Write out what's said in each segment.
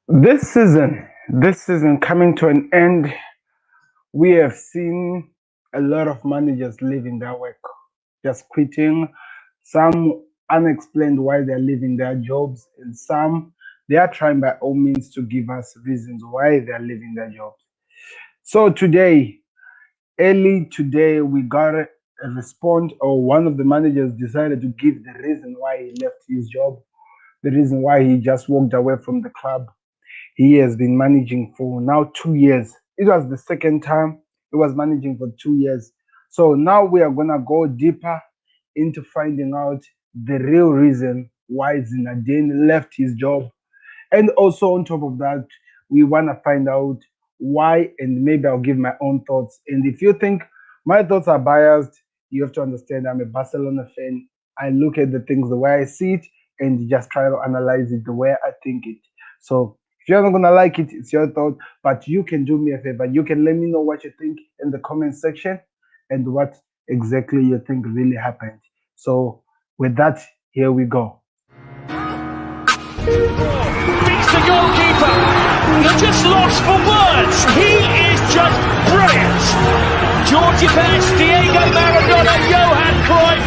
This season coming to an end, we have seen a lot of managers leaving their work, just quitting. Some unexplained why they're leaving their jobs, and some they are trying by all means to give us reasons why they're leaving their jobs. So today, early today, we got a response, or one of the managers decided to give the reason why he left his job, the reason why he just walked away from the club. He has been managing for now 2 years. It was the second time he was managing for 2 years. So now we are gonna go deeper into finding out the real reason why Zinedine left his job, and also on top of that, we wanna find out why, and maybe I'll give my own thoughts. And if you think my thoughts are biased, you have to understand I'm a Barcelona fan. I look at the things the way I see it and just try to analyze it the way I think it. So if you're not gonna like it, it's your thought. But you can do me a favor. You can let me know what you think in the comment section and what exactly you think really happened. So with that, here we go. Beats the goalkeeper. You're just lost for words. He is just brilliant. Georgie Best, Diego Maradona, Johan Cruyff.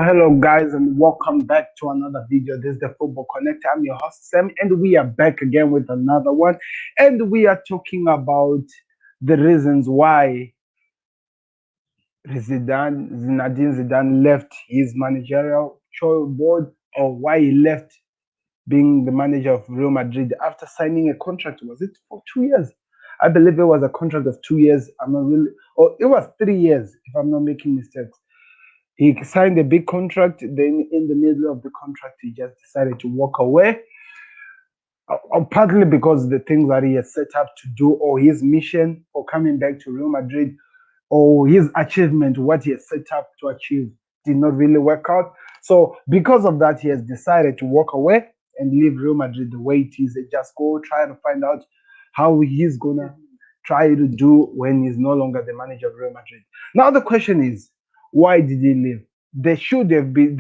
Hello, guys, and welcome back to another video. This is the Football Connect. I'm your host, Sam, and we are back again with another one. And we are talking about the reasons why Zinedine Zidane left his managerial board, or why he left being the manager of Real Madrid after signing a contract. Was it for 2 years? I believe it was a contract of 2 years. I'm not really, or it was 3 years, if I'm not making mistakes. He signed a big contract. Then, in the middle of the contract, he just decided to walk away. Partly because the things that he has set up to do, or his mission for coming back to Real Madrid, or his achievement, what he has set up to achieve, did not really work out. So, because of that, he has decided to walk away and leave Real Madrid the way it is, and just go try to find out how he's gonna try to do when he's no longer the manager of Real Madrid. Now the question is, why did he leave? There should have been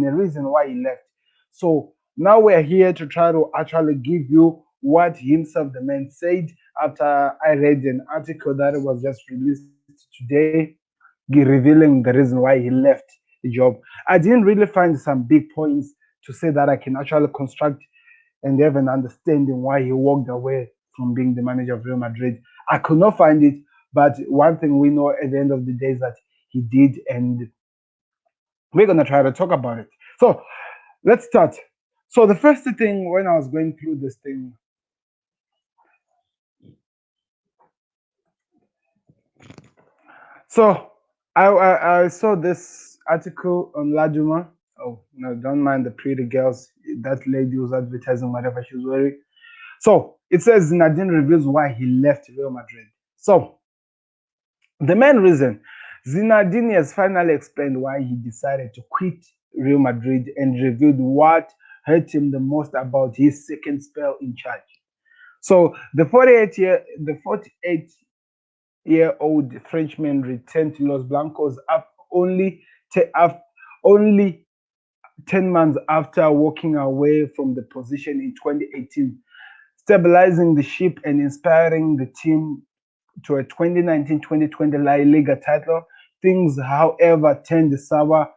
a reason why he left. So now we're here to try to actually give you what himself, the man, said after I read an article that was just released today, revealing the reason why he left the job. I didn't really find some big points to say that I can actually construct and have an understanding why he walked away from being the manager of Real Madrid. I could not find it, but one thing we know at the end of the day is that he did, and we're gonna try to talk about it. So let's start. So the first thing, when I was going through this thing, so I saw this article on Laduma. Oh no, don't mind the pretty girls. That lady was advertising whatever she was wearing. So it says Nadine reveals why he left Real Madrid. So the main reason, Zinedine has finally explained why he decided to quit Real Madrid and revealed what hurt him the most about his second spell in charge. So the 48-year-old Frenchman returned to Los Blancos only 10 months after walking away from the position in 2018, stabilizing the ship and inspiring the team to a 2019-2020 LaLiga title. Things, however, turned sour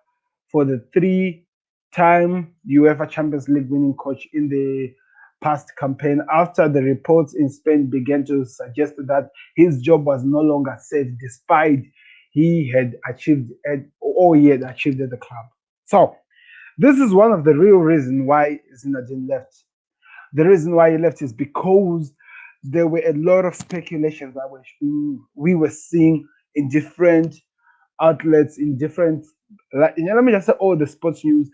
for the three-time UEFA Champions League-winning coach in the past campaign after the reports in Spain began to suggest that his job was no longer safe, despite all he had achieved at the club. So this is one of the real reasons why Zinedine left. The reason why he left is because there were a lot of speculations that we were seeing in different outlets, in different, like, let me just say, all the sports news,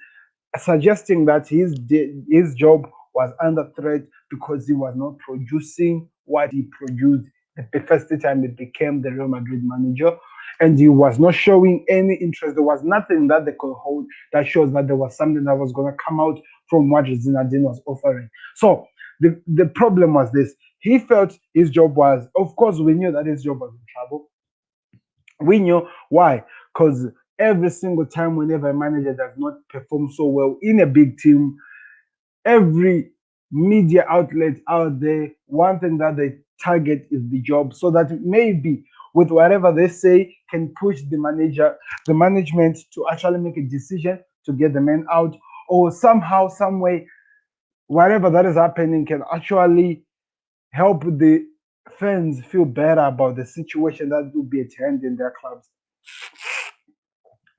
suggesting that his job was under threat because he was not producing what he produced the first time he became the Real Madrid manager, and he was not showing any interest. There was nothing that they could hold that shows that there was something that was going to come out from what Zinedine was offering. So the problem was this. He felt his job was, of course, we knew that his job was in trouble. We knew why, because every single time, whenever a manager does not perform so well in a big team, every media outlet out there, one thing that they target is the job, so that maybe with whatever they say can push the management to actually make a decision to get the man out, or somehow, some way, whatever that is happening can actually help the fans feel better about the situation that will be at hand in their clubs.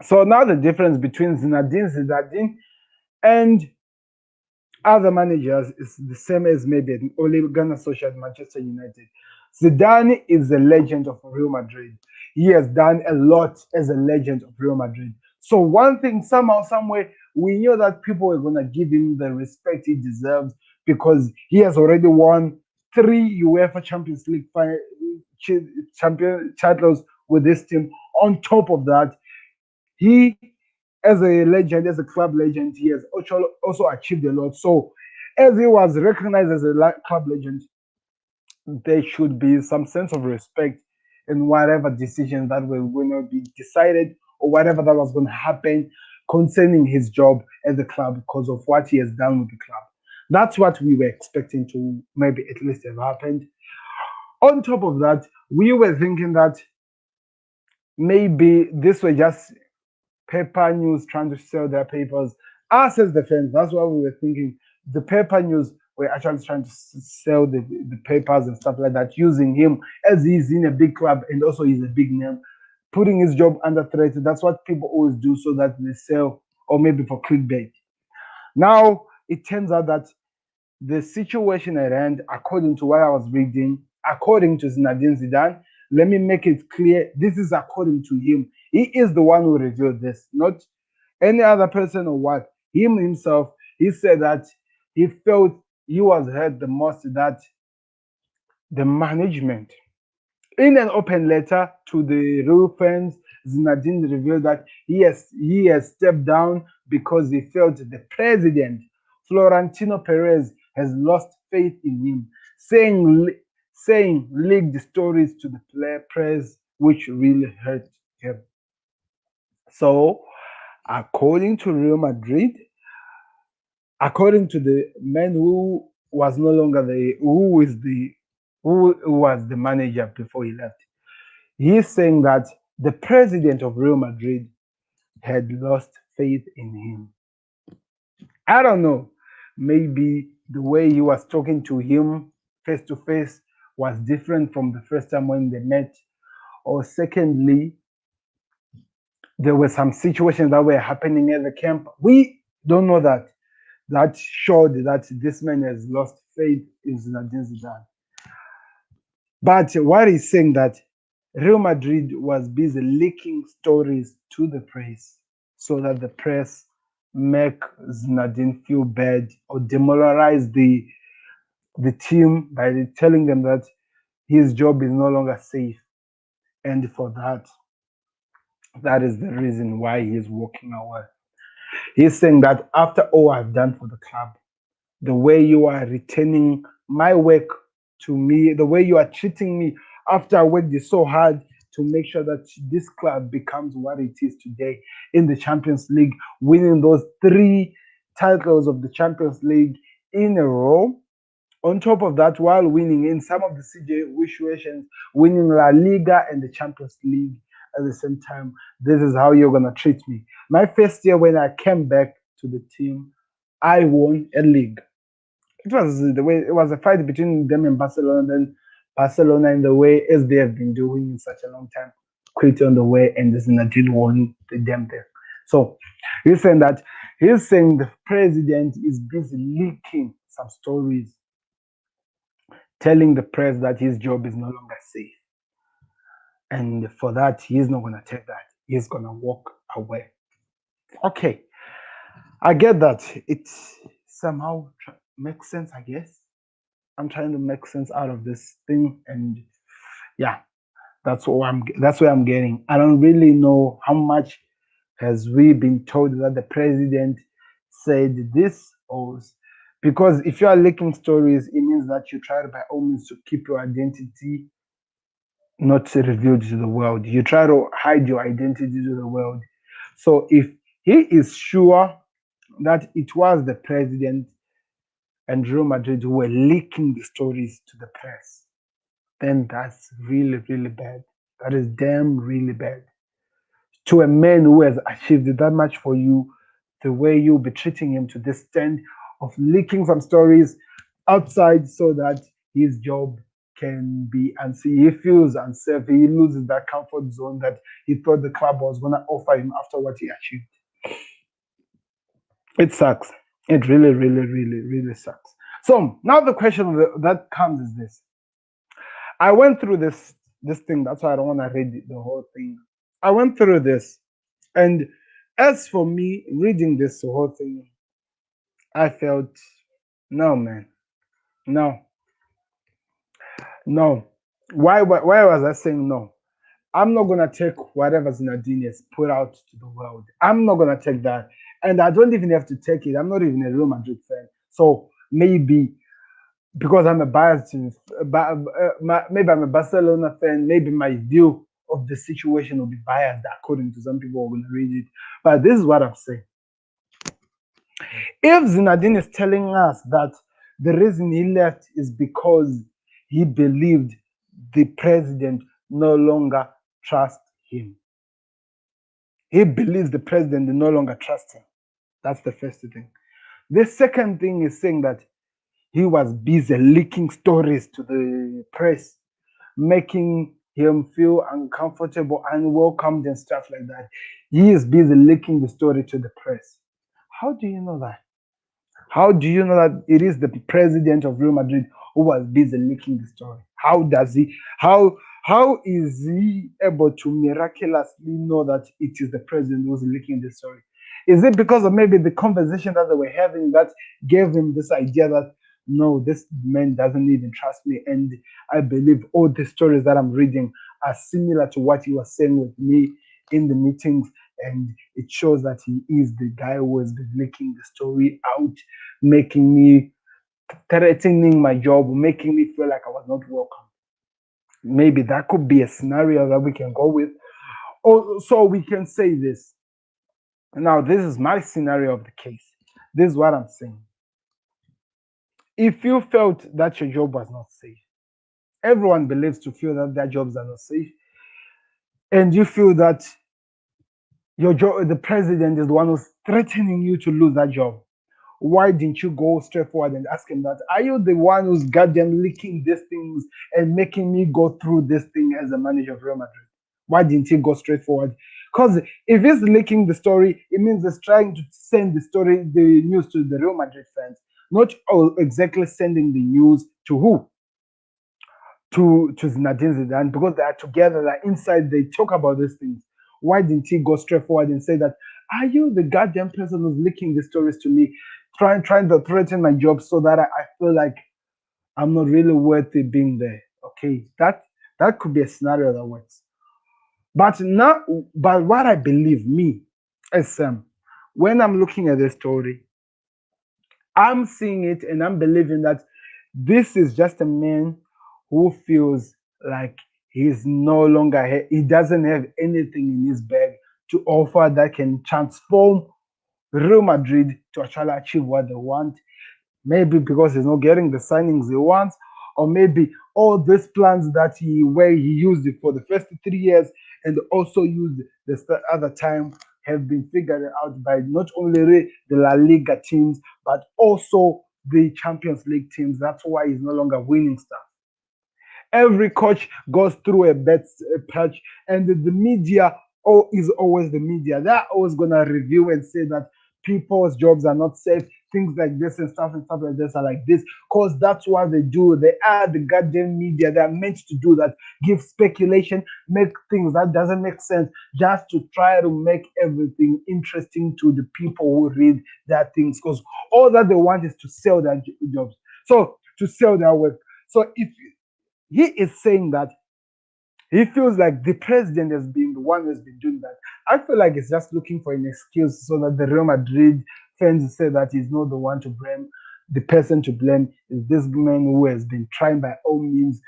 So now the difference between Zinedine and other managers is the same as maybe an Ole Gunnar Solskjaer at Manchester United. Zidane is a legend of Real Madrid. He has done a lot as a legend of Real Madrid. So one thing, somehow, somewhere, we knew that people were gonna give him the respect he deserves because he has already won three UEFA Champions League champion titles with this team. On top of that, he, as a legend, as a club legend, he has also achieved a lot. So, as he was recognized as a club legend, there should be some sense of respect in whatever decisions that were going to be decided or whatever that was going to happen concerning his job at the club because of what he has done with the club. That's what we were expecting to maybe at least have happened. On top of that, we were thinking that maybe this was just paper news trying to sell their papers. Us as the fans, that's what we were thinking. The paper news were actually trying to sell the papers and stuff like that, using him as he's in a big club and also he's a big name, putting his job under threat. That's what people always do so that they sell or maybe for clickbait. Now it turns out that the situation at hand, according to what I was reading, according to Zinedine Zidane, let me make it clear. This is according to him. He is the one who revealed this, not any other person or what. Him himself, he said that he felt he was hurt the most that the management. In an open letter to the real fans, Zinedine revealed that he has stepped down because he felt the president, Florentino Perez, has lost faith in him, saying leaked stories to the press, which really hurt him. So, according to Real Madrid, according to the man who was no longer who was the manager before he left, he's saying that the president of Real Madrid had lost faith in him. I don't know. Maybe the way he was talking to him face to face was different from the first time when they met. Or secondly, there were some situations that were happening at the camp. We don't know that. That showed that this man has lost faith in Zinedine Zidane. But what he's saying that Real Madrid was busy leaking stories to the press so that the press make Zinedine feel bad or demoralize the team by telling them that his job is no longer safe. And for that, that is the reason why he is walking away. He's saying that after all I've done for the club, the way you are returning my work to me, the way you are treating me after I worked so hard to make sure that this club becomes what it is today in the Champions League, winning those three titles of the Champions League in a row. On top of that, while winning in some of the situations, winning La Liga and the Champions League at the same time, this is how you're gonna treat me. My first year when I came back to the team, I won a league. It was the way it was a fight between them and Barcelona. Then Barcelona, in the way as they have been doing in such a long time, quit on the way, and Zinedine won the damn thing. So he's saying the president is busy leaking some stories, telling the press that his job is no longer safe, and for that he's not gonna take that. He's gonna walk away. Okay, I get that. It somehow makes sense, I guess. I'm trying to make sense out of this thing, and yeah, that's where I'm getting. I don't really know how much has we been told that the president said this O's. Because if you are leaking stories, it means that you try by all means to keep your identity not revealed to the world. You try to hide your identity to the world. So if he is sure that it was the president and Real Madrid who were leaking the stories to the press, then that's really, really bad. That is damn really bad. To a man who has achieved that much for you, the way you'll be treating him to the extent of leaking some stories outside so that his job can be unsafe. He feels unsafe. He loses that comfort zone that he thought the club was going to offer him after what he achieved. It sucks. It really, really, really, really sucks. So now the question that comes is this. I went through this thing. That's why I don't want to read the whole thing. I went through this, and as for me reading this whole thing, I felt no, man, no, no. Why was I saying no? I'm not gonna take whatever Zinedine has put out to the world. I'm not gonna take that, and I don't even have to take it. I'm not even a Real Madrid fan, so maybe because I'm a biased, maybe I'm a Barcelona fan. Maybe my view of the situation will be biased according to some people who are gonna read it. But this is what I'm saying. If Zinedine is telling us that the reason he left is because he believed the president no longer trusts him, he believes the president no longer trusts him. That's the first thing. The second thing is saying that he was busy leaking stories to the press, making him feel uncomfortable, unwelcomed, and stuff like that. He is busy leaking the story to the press. How do you know that? How do you know that it is the president of Real Madrid who was busy leaking the story? How does he? How is he able to miraculously know that it is the president who's leaking the story? Is it because of maybe the conversation that they were having that gave him this idea that no, this man doesn't even trust me, and I believe all the stories that I'm reading are similar to what he was saying with me in the meetings, and it shows that he is the guy who has been leaking the story out, making me threatening my job, making me feel like I was not welcome. Maybe that could be a scenario that we can go with. Or so we can say this. Now, this is my scenario of the case. This is what I'm saying. If you felt that your job was not safe, everyone believes to feel that their jobs are not safe, and you feel that your job, the president is the one who's threatening you to lose that job. Why didn't you go straight forward and ask him that? Are you the one who's goddamn leaking these things and making me go through this thing as a manager of Real Madrid? Why didn't he go straight forward? Because if he's leaking the story, it means he's trying to send the news to the Real Madrid fans, not exactly sending the news to who? To Zinedine Zidane, because they are together, they're inside, they talk about these things. Why didn't he go straight forward and say that, are you the goddamn person who's leaking the stories to me, trying to threaten my job so that I feel like I'm not really worthy being there? Okay, that could be a scenario that works. But now, but what I believe, me, as when I'm looking at this story, I'm seeing it and I'm believing that this is just a man who feels like he's no longer, he doesn't have anything in his bag to offer that can transform Real Madrid to actually achieve what they want. Maybe because he's not getting the signings he wants, or maybe all these plans that where he used it for the first 3 years and also used the other time have been figured out by not only the La Liga teams but also the Champions League teams. That's why he's no longer winning stuff. Every coach goes through a bad patch, and the media is always the media. They're always gonna review and say that people's jobs are not safe, things like this and stuff like this are like this, because that's what they do. They are the goddamn media. They're meant to do that, give speculation, make things that doesn't make sense, just to try to make everything interesting to the people who read their things, because all that they want is to sell their jobs. So to sell their work. So if he is saying that he feels like the president has been the one who's been doing that, I feel like he's just looking for an excuse so that the Real Madrid fans say that he's not the one to blame. The person to blame is this man who has been trying by all means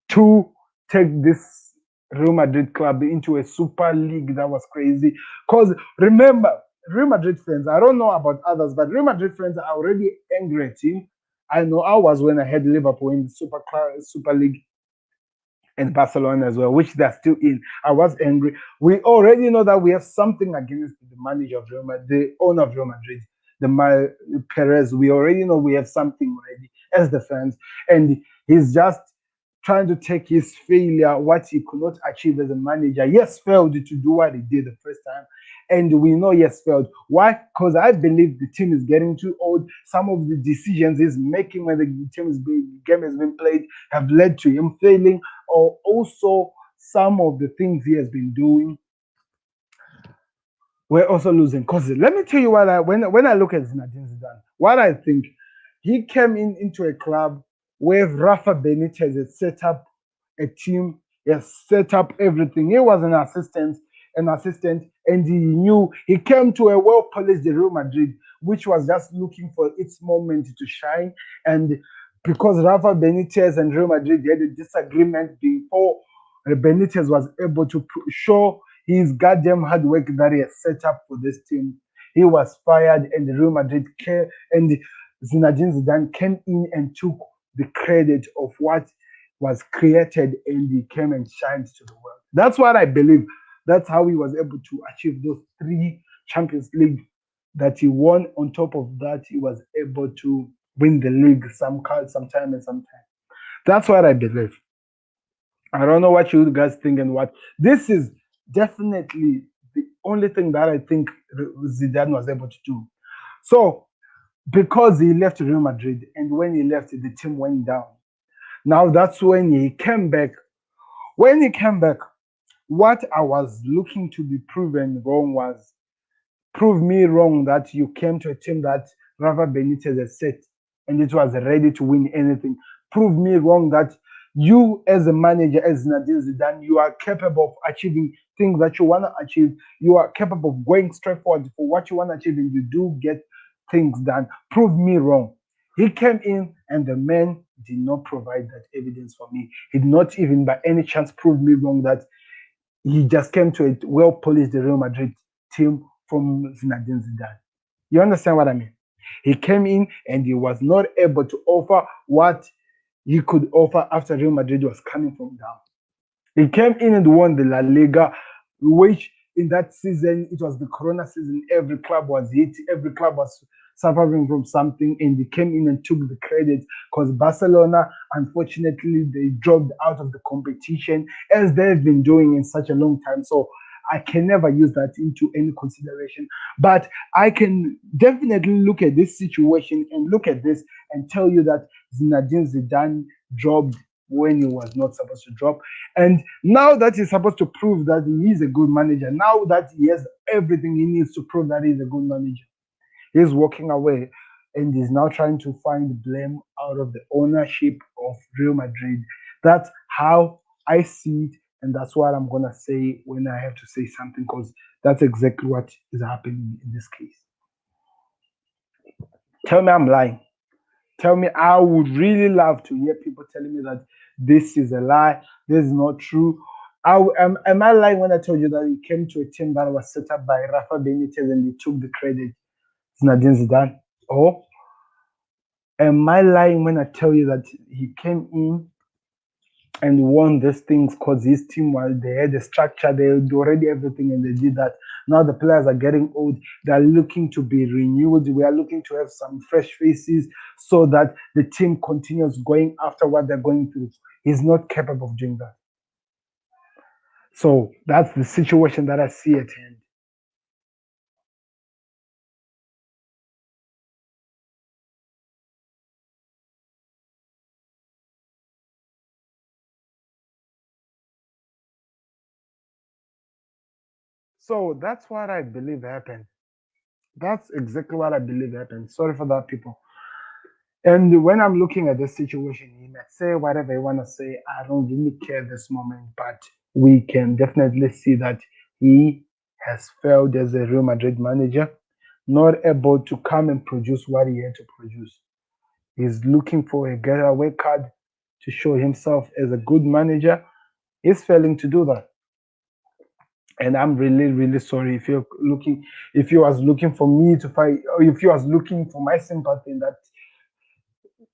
to take this Real Madrid club into a super league that was crazy. Because remember, Real Madrid fans, I don't know about others, but Real Madrid fans are already angry at him. I know I was when I had Liverpool in the Super League and Barcelona as well, which they're still in. I was angry. We already know that we have something against the manager of Real Madrid, the owner of Real Madrid, Perez. We already know we have something already as the fans, and he's just trying to take his failure, what he could not achieve as a manager. Yes, failed to do what he did the first time. And we know yes failed. Why? Because I believe the team is getting too old. Some of the decisions he's making when the game has been played have led to him failing, or also some of the things he has been doing we're also losing. Because let me tell you what when I look at Zinedine Zidane, what I think, he came into a club where Rafa Benitez had set up a team, he has set up everything. He was an assistant, and he knew he came to a well-polished Real Madrid, which was just looking for its moment to shine. And because Rafa Benitez and Real Madrid had a disagreement before Benitez was able to show his goddamn hard work that he has set up for this team, he was fired, and Real Madrid came, and Zinedine Zidane came in and took the credit of what was created, and he came and shined to the world. That's what I believe. That's how he was able to achieve those 3 Champions League that he won. On top of that, he was able to win the league sometime and sometime. That's what I believe. I don't know what you guys think and what. This is definitely the only thing that I think Zidane was able to do. So, because he left Real Madrid, and when he left, the team went down. Now that's when he came back. When he came back, what I was looking to be proven wrong was, prove me wrong that you came to a team that Rafa Benitez has set and it was ready to win anything. Prove me wrong that you, as a manager, as Nadine Zidane, you are capable of achieving things that you want to achieve. You are capable of going straight forward for what you want to achieve, and you do get things done. Prove me wrong. He came in, and the man did not provide that evidence for me. He did not even by any chance prove me wrong that he just came to a well-polished Real Madrid team from Zinedine Zidane. You understand what I mean? He came in and he was not able to offer what he could offer after Real Madrid was coming from down. He came in and won the La Liga, which in that season, it was the Corona season. Every club was hit, every club was suffering from something, and he came in and took the credit because Barcelona, unfortunately, they dropped out of the competition as they've been doing in such a long time. So I can never use that into any consideration. But I can definitely look at this situation and look at this and tell you that Zinedine Zidane dropped when he was not supposed to drop. And now that he's supposed to prove that he is a good manager, now that he has everything he needs to prove that he's a good manager, he's walking away and he's now trying to find blame out of the ownership of Real Madrid. That's how I see it, and that's what I'm gonna say when I have to say something, because that's exactly what is happening in this case. Tell me I'm lying. Tell me, I would really love to hear people telling me that this is a lie, this is not true. Am I lying when I told you that he came to a team that was set up by Rafa Benitez and he took the credit, Zinedine Zidane? Or am I lying when I tell you that he came in and won these things because his team, while they had the structure, they had already everything, and they did that? Now the players are getting old, they're looking to be renewed. We are looking to have some fresh faces so that the team continues going after what they're going through. He's not capable of doing that. So that's the situation that I see at hand. So that's what I believe happened. That's exactly what I believe happened. Sorry for that, people. And when I'm looking at this situation, he might say whatever you want to say. I don't really care this moment, but we can definitely see that he has failed as a Real Madrid manager. not able to come and produce what he had to produce. He's looking for a getaway card to show himself as a good manager. He's failing to do that. And I'm really, really sorry if you was looking for me to fight, or if you was looking for my sympathy in that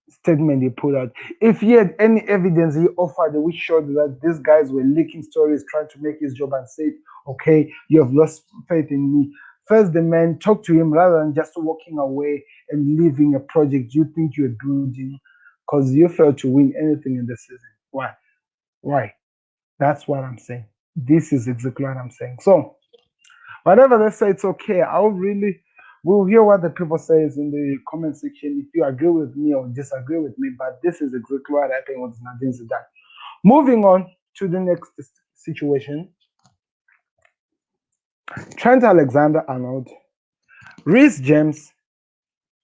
statement he put out. If he had any evidence he offered which showed that these guys were leaking stories trying to make his job unsafe, okay, you have lost faith in me. First, the man talk to him rather than just walking away and leaving a project you think you're building because you failed to win anything in the season. Why? Why? That's what I'm saying. This is exactly what I'm saying. So, whatever they say, it's okay. We'll hear what the people says in the comment section if you agree with me or disagree with me. But this is exactly what happened with Nadine Zidane. Moving on to the next situation: Trent Alexander-Arnold, Reece James,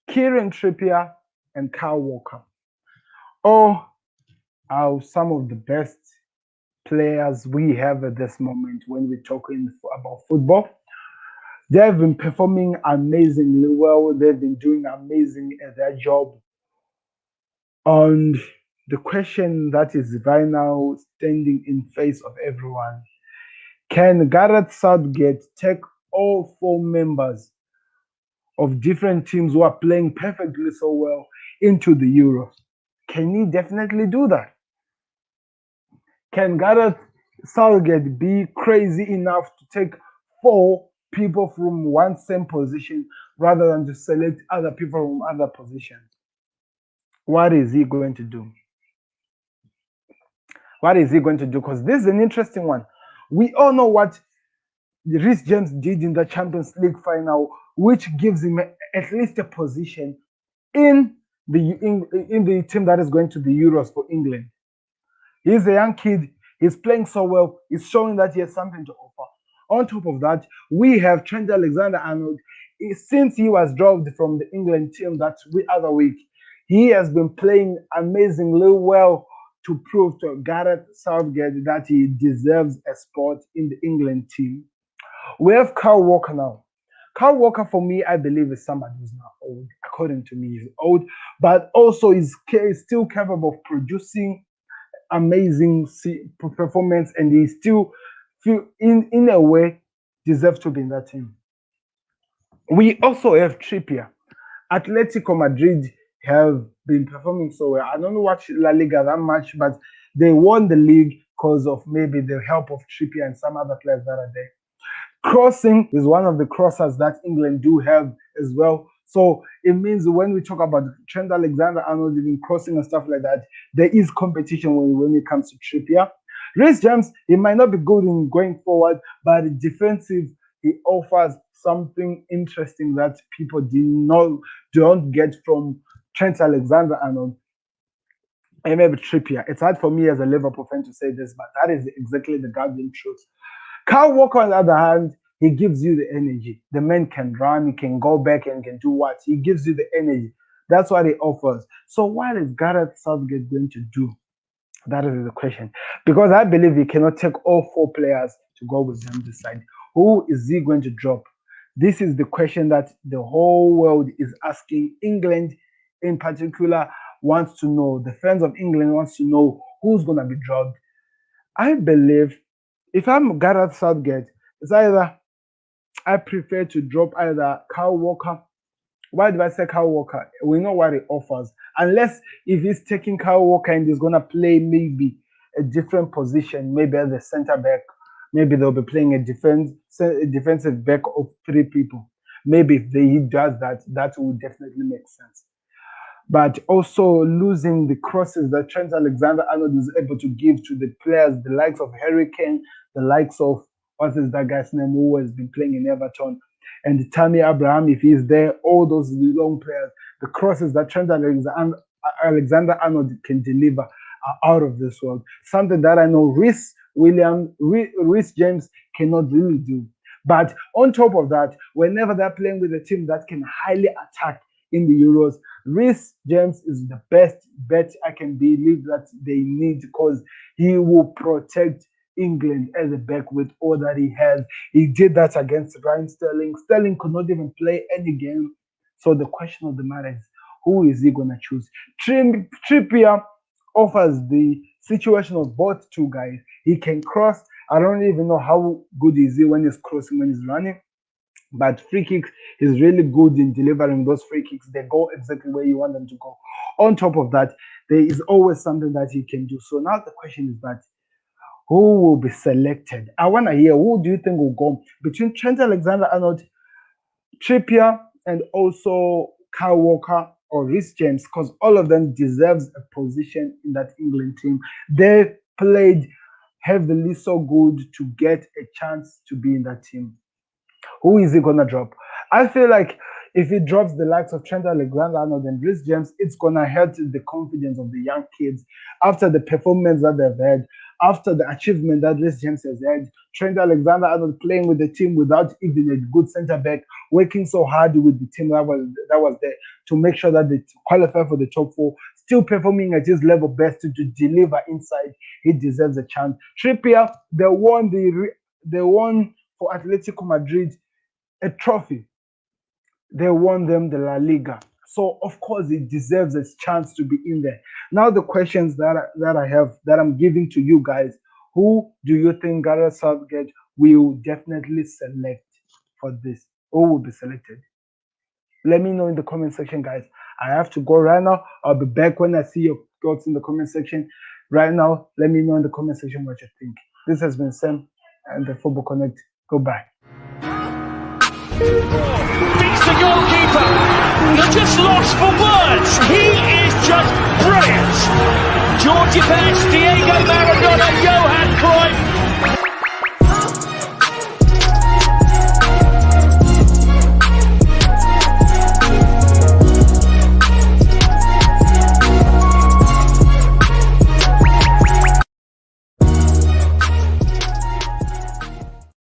Kieran Trippier, and Kyle Walker. All are some of the best players we have at this moment when we're talking about football. They've been performing amazingly well. They've been doing amazing at their job. And the question that is right now standing in face of everyone: can Gareth Southgate take all four members of different teams who are playing perfectly so well into the Euros? Can he definitely do that? Can Gareth Southgate be crazy enough to take four people from one same position rather than to select other people from other positions? What is he going to do? What is he going to do? Because this is an interesting one. We all know what Reece James did in the Champions League final, which gives him at least a position in the team that is going to the Euros for England. He's a young kid. He's playing so well. He's showing that he has something to offer. On top of that, we have Trent Alexander-Arnold. Since he was dropped from the England team that other week, he has been playing amazingly well to prove to Gareth Southgate that he deserves a spot in the England team. We have Kyle Walker now. Kyle Walker, for me, I believe is somebody who's not old. According to me, he's old, but also is still capable of producing amazing performance, and he still feel in a way deserves to be in that team. We also have Trippier. Atletico Madrid have been performing so well. I don't watch La Liga that much, but they won the league because of maybe the help of Trippier and some other players that are there. Crossing is one of the crossers that England do have as well. So it means when we talk about Trent Alexander-Arnold even crossing and stuff like that, there is competition when it comes to Trippier. Reece James, he might not be good in going forward, but defensive, he offers something interesting that people don't get from Trent Alexander-Arnold and maybe Trippier. It's hard for me as a Liverpool fan to say this, but that is exactly the goddamn truth. Kyle Walker, on the other hand, he gives you the energy. The man can run, he can go back and can do what? He gives you the energy. That's what he offers. So what is Gareth Southgate going to do? That is the question. Because I believe he cannot take all four players to go with him this side. Who is he going to drop? This is the question that the whole world is asking. England, in particular, wants to know. The fans of England wants to know who's going to be dropped. I believe if I'm Gareth Southgate, it's either I prefer to drop either Kyle Walker. Why do I say Kyle Walker? We know what he offers. Unless if he's taking Kyle Walker and he's gonna play maybe a different position, maybe as a centre back, maybe they'll be playing a defensive back of three people. Maybe if he does that, that would definitely make sense. But also losing the crosses that Trent Alexander-Arnold is able to give to the players, the likes of Harry Kane, the likes of what is that guy's name who has been playing in Everton, and Tammy Abraham, if he's there, all those long players, the crosses that Trent Alexander-Arnold can deliver are out of this world. Something that I know Reece James cannot really do. But on top of that, whenever they're playing with a team that can highly attack in the Euros, Reece James is the best bet I can believe that they need because he will protect England as a back with all that he has. He did that against Ryan Sterling. Sterling could not even play any game. So the question of the matter is, who is he going to choose? Trippier offers the situation of both two guys. He can cross. I don't even know how good is he when he's crossing, when he's running. But free kicks, he's really good in delivering those free kicks. They go exactly where you want them to go. On top of that, there is always something that he can do. So now the question is that who will be selected? I want to hear, who do you think will go between Trent Alexander-Arnold, Trippier, and also Kyle Walker or Reece James? Because all of them deserves a position in that England team. They played heavily so good to get a chance to be in that team. Who is he gonna drop? I feel like if he drops the likes of Trent Alexander-Arnold and Reece James, it's gonna hurt the confidence of the young kids after the performance that they've had, after the achievement that Reece James has had. Trent Alexander-Arnold playing with the team without even a good centre back, working so hard with the team that was there to make sure that they qualify for the top four, still performing at his level best to deliver inside. He deserves a chance. Trippier, they won for Atletico Madrid a trophy. They won them the LaLiga. So of course he deserves a chance to be in there. Now the questions that I'm giving to you guys: who do you think Gareth Southgate will definitely select for this? Who will be selected? Let me know in the comment section, guys. I have to go right now. I'll be back when I see your thoughts in the comment section. Right now, let me know in the comment section what you think. This has been Sam and the Football Connect. Goodbye. Beats the goalkeeper. You're just lost for words. He